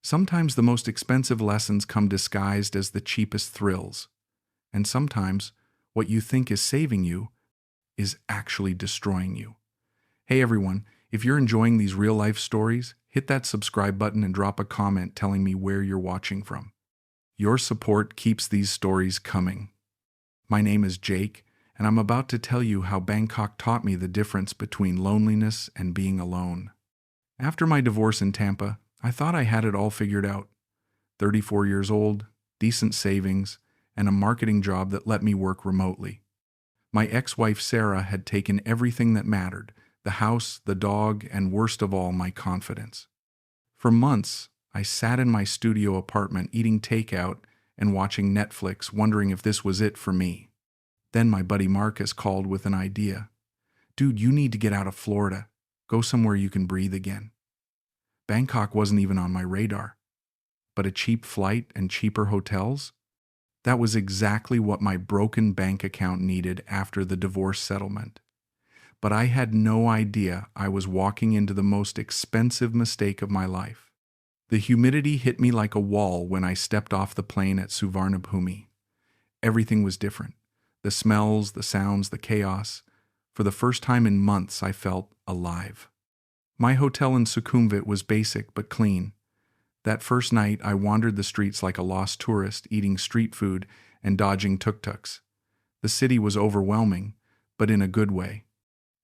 Sometimes the most expensive lessons come disguised as the cheapest thrills, and sometimes what you think is saving you is actually destroying you. Hey everyone, if you're enjoying these real-life stories, hit that subscribe button and drop a comment telling me where you're watching from. Your support keeps these stories coming. My name is Jake, and I'm about to tell you how Bangkok taught me the difference between loneliness and being alone. After my divorce in Tampa, I thought I had it all figured out. 34 years old, decent savings, and a marketing job that let me work remotely. My ex-wife Sarah had taken everything that mattered, the house, the dog, and worst of all, my confidence. For months, I sat in my studio apartment eating takeout and watching Netflix, wondering if this was it for me. Then my buddy Marcus called with an idea. Dude, you need to get out of Florida. Go somewhere you can breathe again. Bangkok wasn't even on my radar. But a cheap flight and cheaper hotels? That was exactly what my broken bank account needed after the divorce settlement. But I had no idea I was walking into the most expensive mistake of my life. The humidity hit me like a wall when I stepped off the plane at Suvarnabhumi. Everything was different. The smells, the sounds, the chaos. For the first time in months, I felt alive. My hotel in Sukhumvit was basic but clean. That first night, I wandered the streets like a lost tourist, eating street food and dodging tuk-tuks. The city was overwhelming, but in a good way.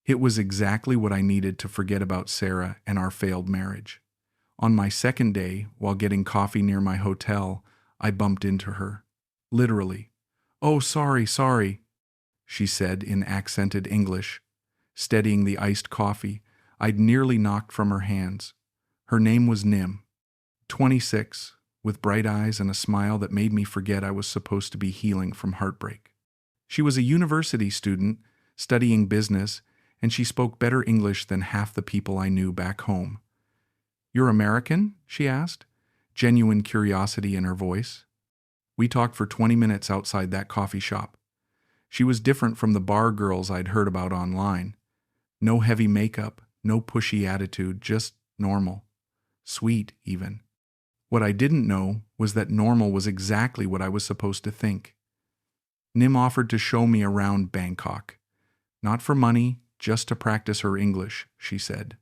It was exactly what I needed to forget about Sarah and our failed marriage. On my second day, while getting coffee near my hotel, I bumped into her. Literally. "Oh, sorry," she said in accented English, steadying the iced coffee I'd nearly knocked from her hands. Her name was Nim, 26, with bright eyes and a smile that made me forget I was supposed to be healing from heartbreak. She was a university student, studying business, and she spoke better English than half the people I knew back home. "You're American?" she asked, genuine curiosity in her voice. We talked for 20 minutes outside that coffee shop. She was different from the bar girls I'd heard about online. No heavy makeup, no pushy attitude, just normal. Sweet, even. What I didn't know was that normal was exactly what I was supposed to think. Nim offered to show me around Bangkok. Not for money, just to practice her English, she said.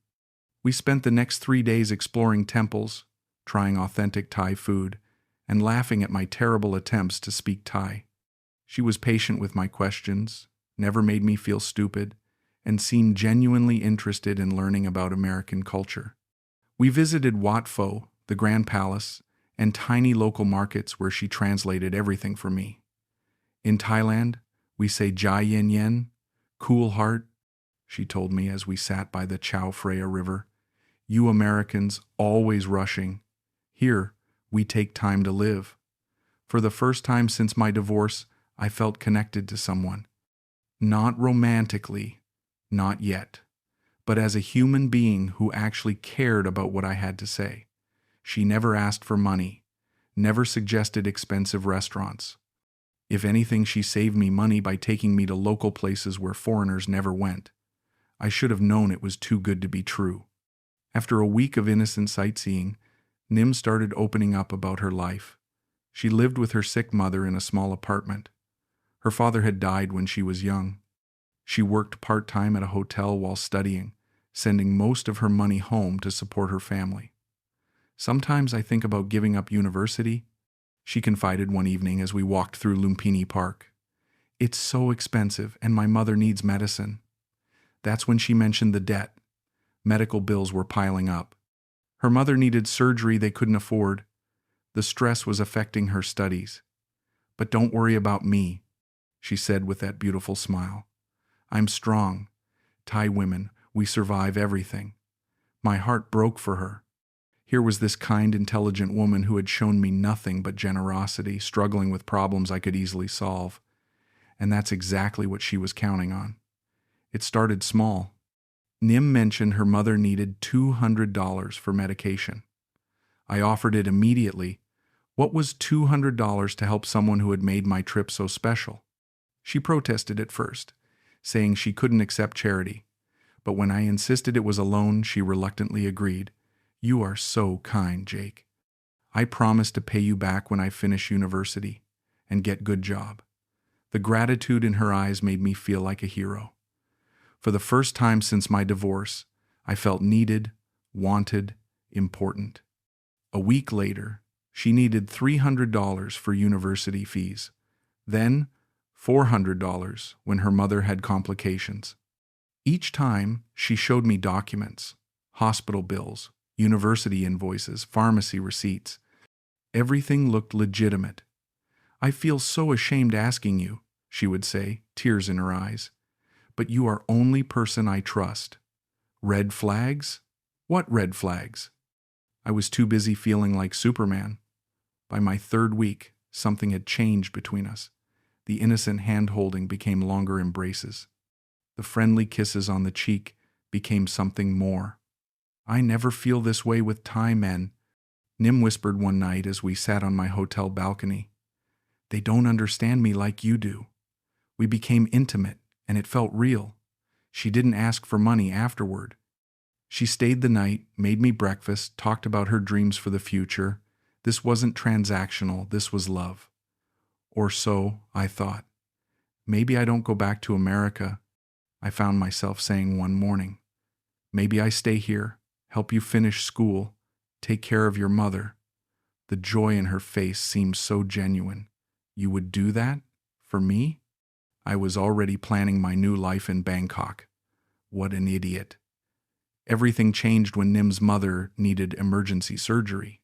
We spent the next 3 days exploring temples, trying authentic Thai food, and laughing at my terrible attempts to speak Thai. She was patient with my questions, never made me feel stupid, and seemed genuinely interested in learning about American culture. We visited Wat Pho, the Grand Palace, and tiny local markets where she translated everything for me. In Thailand, we say Jai Yen Yen, cool heart, she told me as we sat by the Chao Phraya River. You Americans always rushing. Here, we take time to live. For the first time since my divorce, I felt connected to someone. Not romantically, not yet, but as a human being who actually cared about what I had to say. She never asked for money, never suggested expensive restaurants. If anything, she saved me money by taking me to local places where foreigners never went. I should have known it was too good to be true. After a week of innocent sightseeing, Nim started opening up about her life. She lived with her sick mother in a small apartment. Her father had died when she was young. She worked part-time at a hotel while studying, sending most of her money home to support her family. Sometimes I think about giving up university, she confided one evening as we walked through Lumpini Park. It's so expensive and my mother needs medicine. That's when she mentioned the debt. Medical bills were piling up. Her mother needed surgery they couldn't afford. The stress was affecting her studies. But don't worry about me, she said with that beautiful smile. I'm strong. Thai women, we survive everything. My heart broke for her. Here was this kind, intelligent woman who had shown me nothing but generosity, struggling with problems I could easily solve. And that's exactly what she was counting on. It started small. Nim mentioned her mother needed $200 for medication. I offered it immediately. What was $200 to help someone who had made my trip so special? She protested at first, saying she couldn't accept charity. But when I insisted it was a loan, she reluctantly agreed. You are so kind, Jake. I promise to pay you back when I finish university and get good job. The gratitude in her eyes made me feel like a hero. For the first time since my divorce, I felt needed, wanted, important. A week later, she needed $300 for university fees. Then, $400 when her mother had complications. Each time, she showed me documents, hospital bills, university invoices, pharmacy receipts. Everything looked legitimate. I feel so ashamed asking you, she would say, tears in her eyes. But you are only person I trust. Red flags? What red flags? I was too busy feeling like Superman. By my third week, something had changed between us. The innocent hand-holding became longer embraces. The friendly kisses on the cheek became something more. I never feel this way with Thai men, Nim whispered one night as we sat on my hotel balcony. They don't understand me like you do. We became intimate, and it felt real. She didn't ask for money afterward. She stayed the night, made me breakfast, talked about her dreams for the future. This wasn't transactional, this was love. Or so I thought. Maybe I don't go back to America, I found myself saying one morning. Maybe I stay here, help you finish school, take care of your mother. The joy in her face seemed so genuine. You would do that? For me? I was already planning my new life in Bangkok. What an idiot. Everything changed when Nim's mother needed emergency surgery.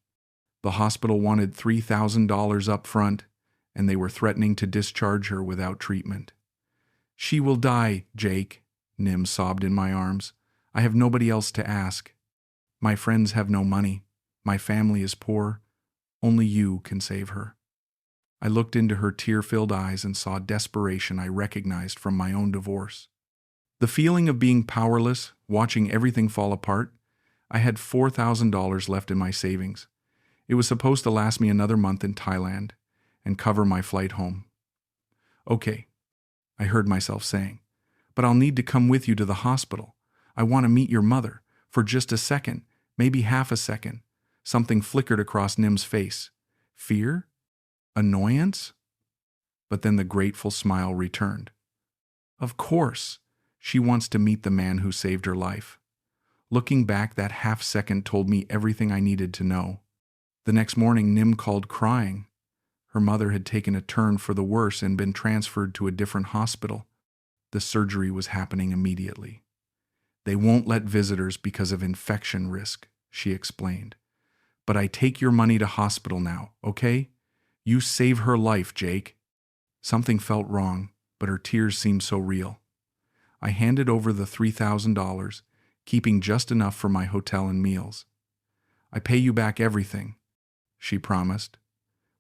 The hospital wanted $3,000 up front, and they were threatening to discharge her without treatment. She will die, Jake, Nim sobbed in my arms. I have nobody else to ask. My friends have no money. My family is poor. Only you can save her. I looked into her tear-filled eyes and saw desperation I recognized from my own divorce. The feeling of being powerless, watching everything fall apart. I had $4,000 left in my savings. It was supposed to last me another month in Thailand and cover my flight home. Okay, I heard myself saying, but I'll need to come with you to the hospital. I want to meet your mother. For just a second, maybe half a second, something flickered across Nim's face. Fear? Annoyance? But then the grateful smile returned. Of course, she wants to meet the man who saved her life. Looking back, that half second told me everything I needed to know. The next morning, Nim called crying. Her mother had taken a turn for the worse and been transferred to a different hospital. The surgery was happening immediately. They won't let visitors because of infection risk, she explained. But I take your money to hospital now, okay? You save her life, Jake. Something felt wrong, but her tears seemed so real. I handed over the $3,000, keeping just enough for my hotel and meals. I pay you back everything, she promised.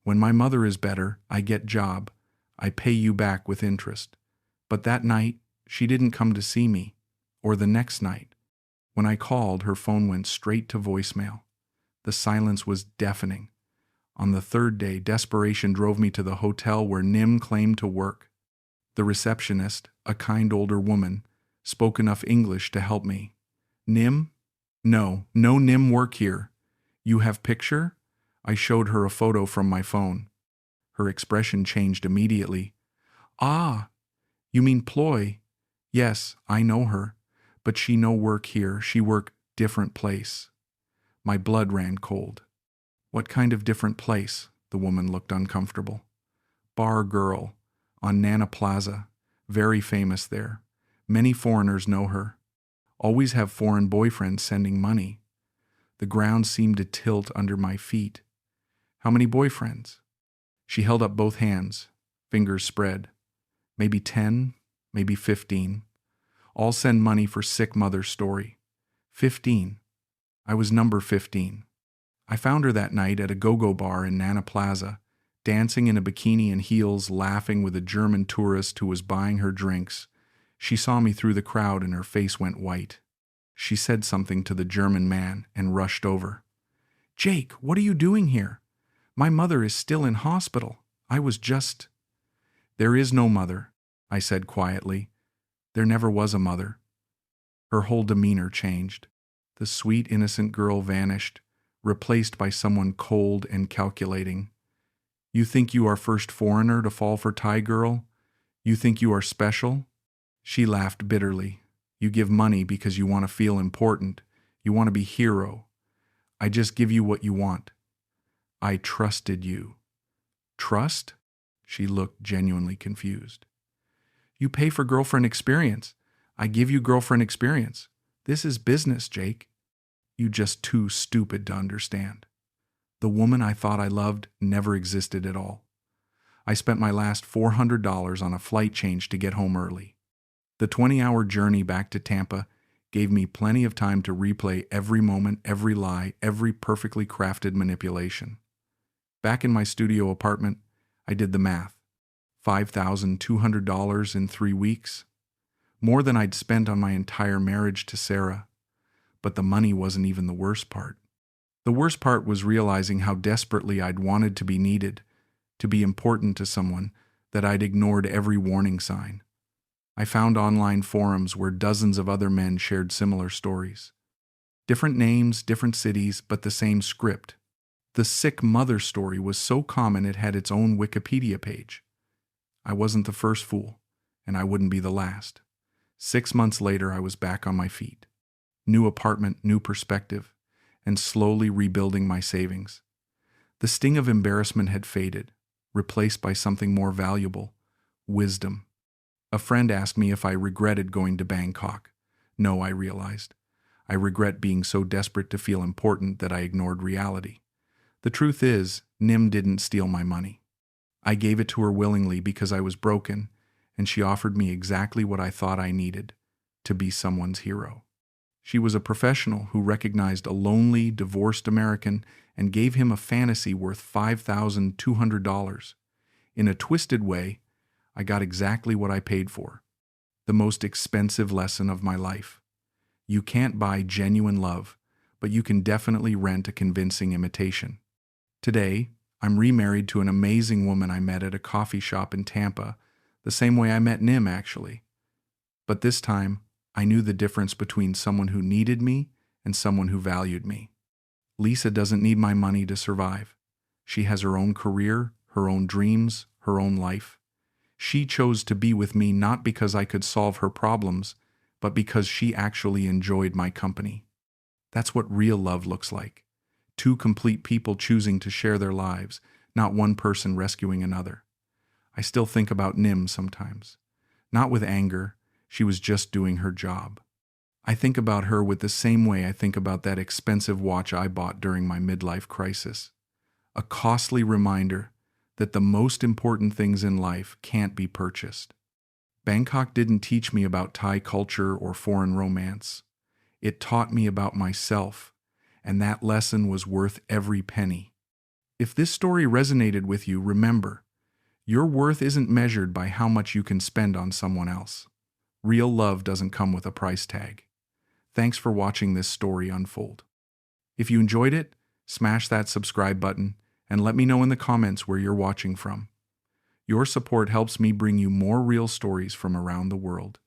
When my mother is better, I get job. I pay you back with interest. But that night, she didn't come to see me. Or the next night. When I called, her phone went straight to voicemail. The silence was deafening. On the third day, desperation drove me to the hotel where Nim claimed to work. The receptionist, a kind older woman, spoke enough English to help me. Nim? No Nim work here. You have picture? I showed her a photo from my phone. Her expression changed immediately. Ah, you mean Ploy? Yes, I know her. But she no work here, she work different place. My blood ran cold. What kind of different place? The woman looked uncomfortable. Bar girl, on Nana Plaza, very famous there. Many foreigners know her. Always have foreign boyfriends sending money. The ground seemed to tilt under my feet. How many boyfriends? She held up both hands, fingers spread. Maybe 10, maybe 15. All send money for sick mother's story. 15. I was number 15. I found her that night at a go-go bar in Nana Plaza, dancing in a bikini and heels, laughing with a German tourist who was buying her drinks. She saw me through the crowd and her face went white. She said something to the German man and rushed over. Jake, what are you doing here? My mother is still in hospital. I was just... There is no mother, I said quietly. There never was a mother. Her whole demeanor changed. The sweet, innocent girl vanished, replaced by someone cold and calculating. You think you are first foreigner to fall for Thai girl? You think you are special? She laughed bitterly. You give money because you want to feel important. You want to be hero. I just give you what you want. I trusted you. Trust? She looked genuinely confused. You pay for girlfriend experience. I give you girlfriend experience. This is business, Jake. You just too stupid to understand. The woman I thought I loved never existed at all. I spent my last $400 on a flight change to get home early. The 20-hour journey back to Tampa gave me plenty of time to replay every moment, every lie, every perfectly crafted manipulation. Back in my studio apartment, I did the math. $5,200 in 3 weeks. More than I'd spent on my entire marriage to Sarah. But the money wasn't even the worst part. The worst part was realizing how desperately I'd wanted to be needed, to be important to someone, that I'd ignored every warning sign. I found online forums where dozens of other men shared similar stories. Different names, different cities, but the same script. The sick mother story was so common it had its own Wikipedia page. I wasn't the first fool, and I wouldn't be the last. 6 months later, I was back on my feet. New apartment, new perspective, and slowly rebuilding my savings. The sting of embarrassment had faded, replaced by something more valuable: wisdom. A friend asked me if I regretted going to Bangkok. No, I realized. I regret being so desperate to feel important that I ignored reality. The truth is, Nim didn't steal my money. I gave it to her willingly because I was broken, and she offered me exactly what I thought I needed: to be someone's hero. She was a professional who recognized a lonely, divorced American and gave him a fantasy worth $5,200. In a twisted way, I got exactly what I paid for. The most expensive lesson of my life. You can't buy genuine love, but you can definitely rent a convincing imitation. Today, I'm remarried to an amazing woman I met at a coffee shop in Tampa, the same way I met Nim, actually. But this time, I knew the difference between someone who needed me and someone who valued me. Lisa doesn't need my money to survive. She has her own career, her own dreams, her own life. She chose to be with me not because I could solve her problems, but because she actually enjoyed my company. That's what real love looks like. Two complete people choosing to share their lives, not one person rescuing another. I still think about Nim sometimes. Not with anger, she was just doing her job. I think about her with the same way I think about that expensive watch I bought during my midlife crisis. A costly reminder that the most important things in life can't be purchased. Bangkok didn't teach me about Thai culture or foreign romance. It taught me about myself, and that lesson was worth every penny. If this story resonated with you, remember, your worth isn't measured by how much you can spend on someone else. Real love doesn't come with a price tag. Thanks for watching this story unfold. If you enjoyed it, smash that subscribe button and let me know in the comments where you're watching from. Your support helps me bring you more real stories from around the world.